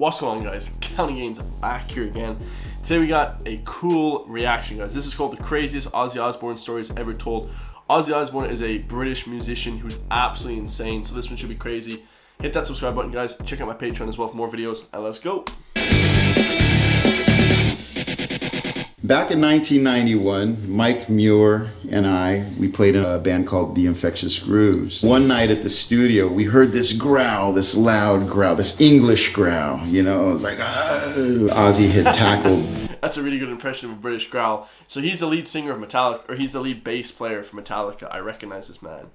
What's going on, guys? Counting Gains back here again. Today we got a cool reaction, guys. This is called the craziest Ozzy Osbourne stories ever told. Ozzy Osbourne is a British musician who's absolutely insane, so this one should be crazy. Hit that subscribe button, guys. Check out my Patreon as well for more videos, and let's go. Back in 1991, Mike Muir and we played in a band called The Infectious Grooves. One night at the studio, we heard this growl, this loud growl, this English growl, you know, it was like, oh. Ozzy had tackled. That's a really good impression of a British growl. So he's the lead singer of Metallica, or he's the lead bass player for Metallica. I recognize this man.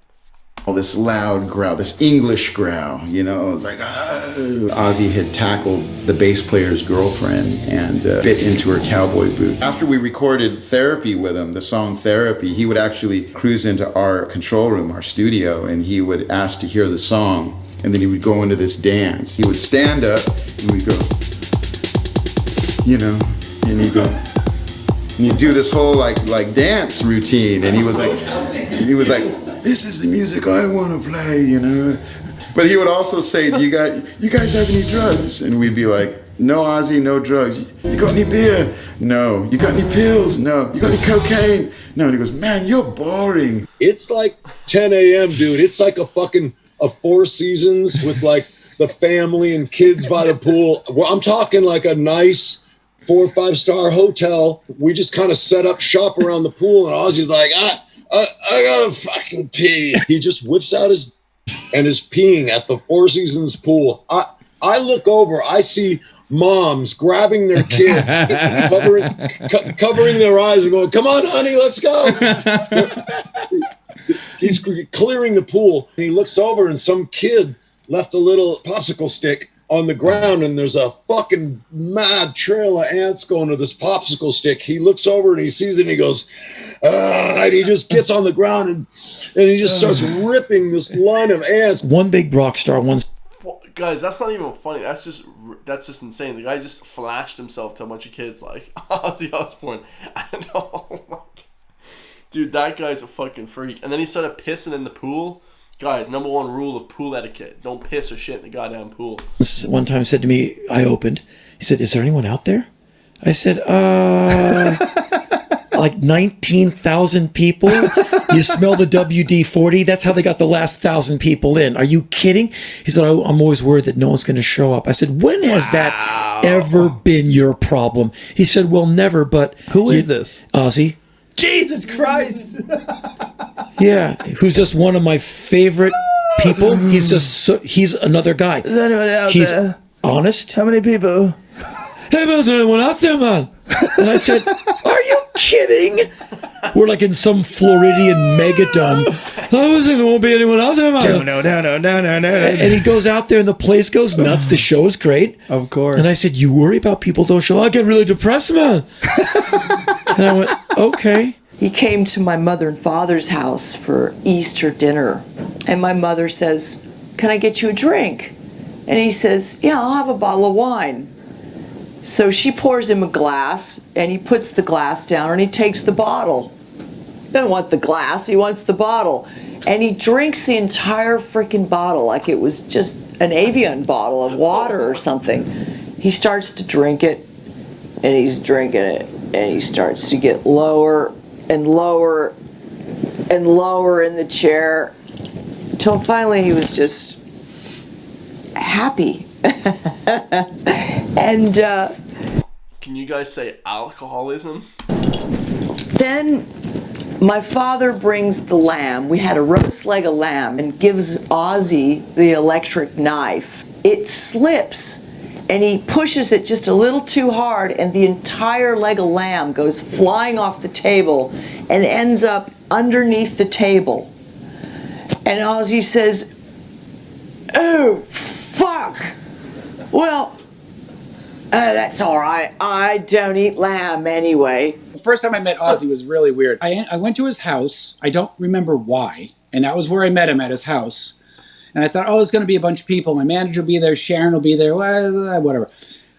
All this loud growl, this English growl, you know, it was like, oh. Ozzy had tackled the bass player's girlfriend and bit into her cowboy boot. After we recorded Therapy with him, the song Therapy, he would actually cruise into our control room, our studio, and he would ask to hear the song, and then he would go into this dance. He would stand up, and we'd go, you know, and he'd go, and he'd do this whole like dance routine, and he was like, this is the music I want to play, you know. But he would also say, you guys have any drugs? And we'd be like, no, Ozzy, no drugs. You got any beer? No. You got any pills? No. You got any cocaine? No. And he goes, man, you're boring. It's like 10 a.m., dude. It's like a Four Seasons with like the family and kids by the pool. Well, I'm talking like a nice 4 or 5 star hotel. We just kind of set up shop around the pool, and Ozzy's like, I gotta fucking pee. He just whips out his and is peeing at the Four Seasons pool. I look over, I see moms grabbing their kids, covering their eyes and going, come on, honey, let's go. He's clearing the pool, and he looks over, and some kid left a little popsicle stick on the ground, and there's a fucking mad trail of ants going to this popsicle stick. He looks over and he sees it, and he goes, and he just gets on the ground and he just starts ripping this line of ants. One big rock star, Well, guys, that's not even funny. That's just insane. The guy just flashed himself to a bunch of kids like Ozzy Osbourne. And oh my God. Dude, that guy's a fucking freak. And then he started pissing in the pool. Guys, number 1 rule of pool etiquette: don't piss or shit in the goddamn pool. This one time said to me, I opened. He said, is there anyone out there? I said, like 19,000 people. You smell the WD-40? That's how they got the last 1,000 people in. Are you kidding? He said, I'm always worried that no one's going to show up. I said, when has that ever been your problem? He said, well, never, but... Who is this? Ozzy. Jesus Christ! Yeah, who's just one of my favorite people. He's another guy. Is anyone out He's there? honest. How many people? Hey, there's anyone out there, man? And I said, are you kidding? We're like in some Floridian megadome. I was thinking there won't be anyone out there, man. No. And he goes out there and the place goes nuts. The show is great. Of course. And I said, you worry about people don't show up? I get really depressed, man. And I went, okay. He came to my mother and father's house for Easter dinner. And my mother says, can I get you a drink? And he says, yeah, I'll have a bottle of wine. So she pours him a glass, and he puts the glass down, and he takes the bottle. He doesn't want the glass, he wants the bottle. And he drinks the entire freaking bottle like it was just an Avian bottle of water or something. He starts to drink it, and he's drinking it, and he starts to get lower and lower and lower in the chair, till finally he was just happy. And Can you guys say alcoholism? then my father brings the lamb. We had a roast leg of lamb, and gives Ozzy the electric knife. It slips, and he pushes it just a little too hard, and the entire leg of lamb goes flying off the table and ends up underneath the table. And Ozzy says, oh, fuck. Well, that's all right. I don't eat lamb anyway. The first time I met Ozzy was really weird. I went to his house. I don't remember why. And that was where I met him, at his house. And I thought, oh, it's going to be a bunch of people. My manager will be there. Sharon will be there. Whatever.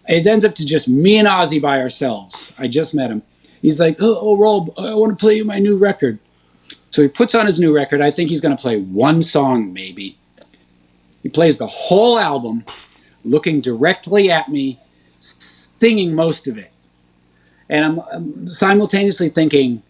It ends up to just me and Ozzy by ourselves. I just met him. He's like, oh, Rob, I want to play you my new record. So he puts on his new record. I think he's going to play one song, maybe. He plays the whole album. looking directly at me, singing most of it. And I'm simultaneously thinking,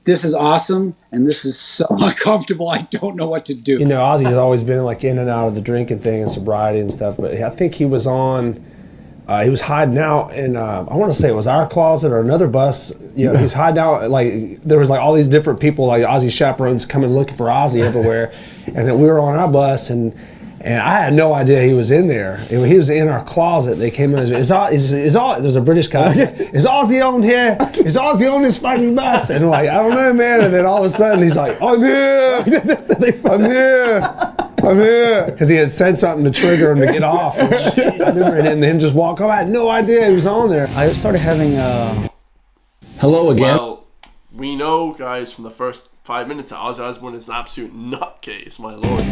this is awesome, and this is so uncomfortable, I don't know what to do. You know, Ozzy's always been like in and out of the drinking thing and sobriety and stuff, but I think he was he was hiding out in, I want to say it was our closet or another bus. You know, he was hiding out, like, there was like all these different people, like Ozzy's chaperones coming looking for Ozzy everywhere. And then we were on our bus, and I had no idea he was in there. He was in our closet. They came in, there's a British guy, is Ozzy on here? Is Ozzy on this fucking bus? And I'm like, I don't know, man. And then all of a sudden he's like, I'm here. I'm here. I'm here. Because he had said something to trigger him to get off. And then him just walk. I had no idea he was on there. I started having hello again. Well, we know, guys, from the first 5 minutes that Ozzy Osbourne is an absolute nutcase, my lord.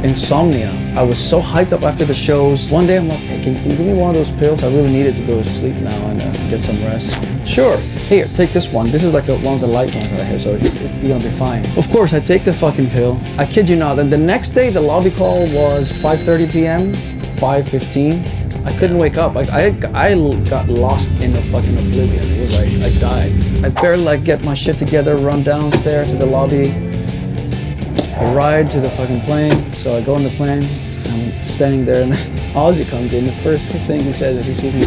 Insomnia. I was so hyped up after the shows. One day I'm like, hey, can you give me one of those pills? I really needed to go to sleep now and get some rest. Sure. Here, take this one. This is like one of the light ones that I had, so you're gonna be fine. Of course, I take the fucking pill. I kid you not. Then the next day, the lobby call was 5:30 p.m., 5:15. I couldn't wake up. I got lost in the fucking oblivion. It was like I died. I barely get my shit together, run downstairs to the lobby. I ride to the fucking plane, so I go on the plane, I'm standing there, and then Ozzy comes in. The first thing he says is he sees me,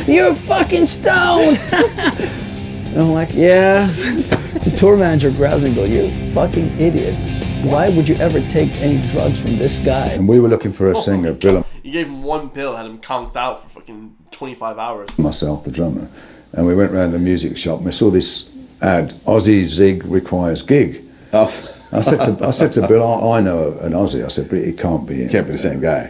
you're fucking stoned! And I'm like, yeah. The tour manager grabs me and goes, you're a fucking idiot. Why would you ever take any drugs from this guy? And we were looking for a singer, Bill. You gave him one pill, had him conked out for fucking 25 hours. Myself, the drummer, and we went round the music shop and we saw this ad, Ozzy Zig requires gig. Oh. I said to Bill, I know an Ozzy. I said, but he can't be. Can't be the same guy.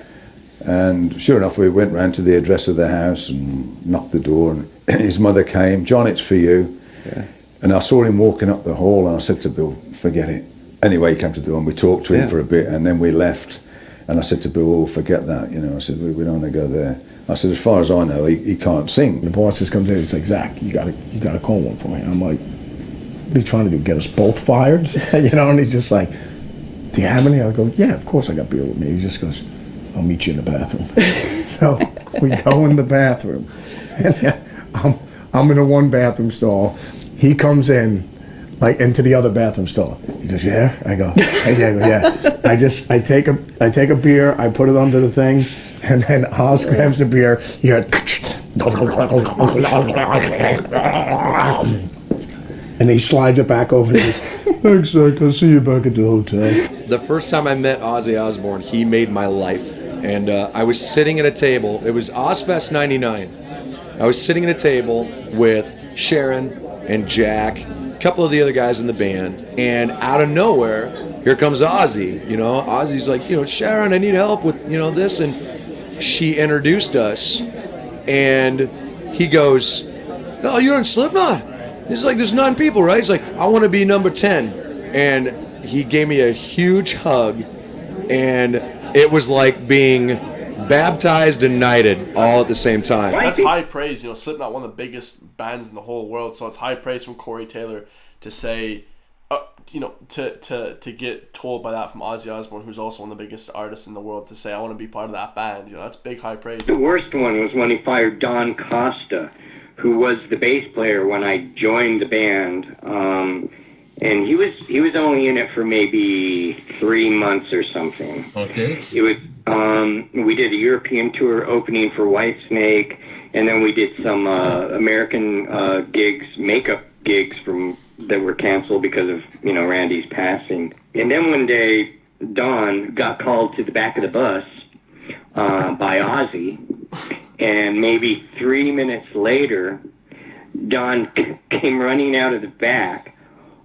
And sure enough, we went round to the address of the house and knocked the door, and his mother came. John, it's for you. Yeah. And I saw him walking up the hall, and I said to Bill, forget it. Anyway, he came to the door, and we talked to him for a bit, and then we left. And I said to Bill, oh, forget that. You know, I said, we don't want to go there. I said, as far as I know, he can't sing. The boss just comes in and he's like, Zach, you gotta call one for me. And I'm like, what are you trying to do, get us both fired? You know, and he's just like, do you have any? I go, yeah, of course I got beer with me. He just goes, I'll meet you in the bathroom. So we go in the bathroom. And I'm in a one bathroom stall. He comes in, like, into the other bathroom stall. He goes, yeah? I go, yeah. I take a beer, I put it under the thing, and then Oz grabs the beer. You hear, and he slides it back over and goes, thanks, Zach, I'll see you back at the hotel. The first time I met Ozzy Osbourne, he made my life. And I was sitting at a table, it was Ozfest 99. I was sitting at a table with Sharon and Jack, a couple of the other guys in the band, and out of nowhere, here comes Ozzy. You know, Ozzy's like, you know, Sharon, I need help with, you know, this. And she introduced us, and he goes, oh, you're in Slipknot? He's like, there's 9 people, right? He's like, I want to be number 10. And he gave me a huge hug, and it was like being baptized and knighted all at the same time. That's high praise. You know, Slipknot, one of the biggest bands in the whole world, so it's high praise from Corey Taylor to say, you know, to get told by that from Ozzy Osbourne, who's also one of the biggest artists in the world, to say, I want to be part of that band. You know, that's big high praise. The worst one was when he fired Don Costa, who was the bass player when I joined the band. And he was only in it for maybe 3 months or something. Okay. It was we did a European tour opening for Whitesnake, and then we did some American gigs, makeup gigs that were canceled because of, you know, Randy's passing. And then one day, Don got called to the back of the bus by Ozzy, and maybe 3 minutes later, Don came running out of the back,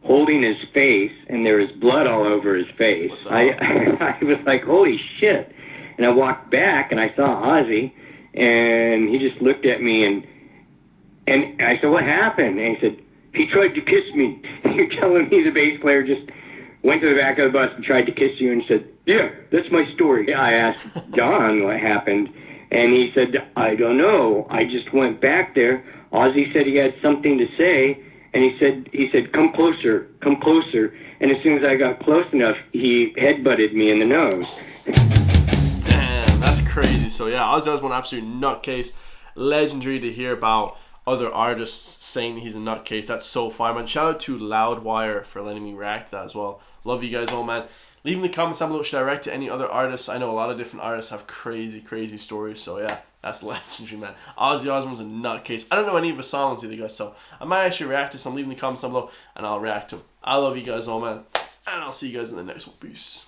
holding his face, and there was blood all over his face. I was like, holy shit. And I walked back, and I saw Ozzy, and he just looked at me, and I said, what happened? And he said, he tried to kiss me. You're telling me the bass player just went to the back of the bus and tried to kiss you? And said, yeah, that's my story. I asked Don what happened, and he said, I don't know. I just went back there. Ozzy said he had something to say, and he said, come closer, come closer. And as soon as I got close enough, he headbutted me in the nose. Damn, That's crazy. So yeah, Ozzy Osbourne, absolute nutcase. Legendary to hear about other artists saying he's a nutcase. That's so fine, man. Shout out to Loudwire for letting me react to that as well. Love you guys all, man. Leave in the comments down below, should I react to any other artists? I know a lot of different artists have crazy, crazy stories. So yeah, that's legendary, man. Ozzy Osbourne's a nutcase. I don't know any of his songs either, guys. So I might actually react to some. Leave in the comments down below and I'll react to them. I love you guys all, man. And I'll see you guys in the next one. Peace.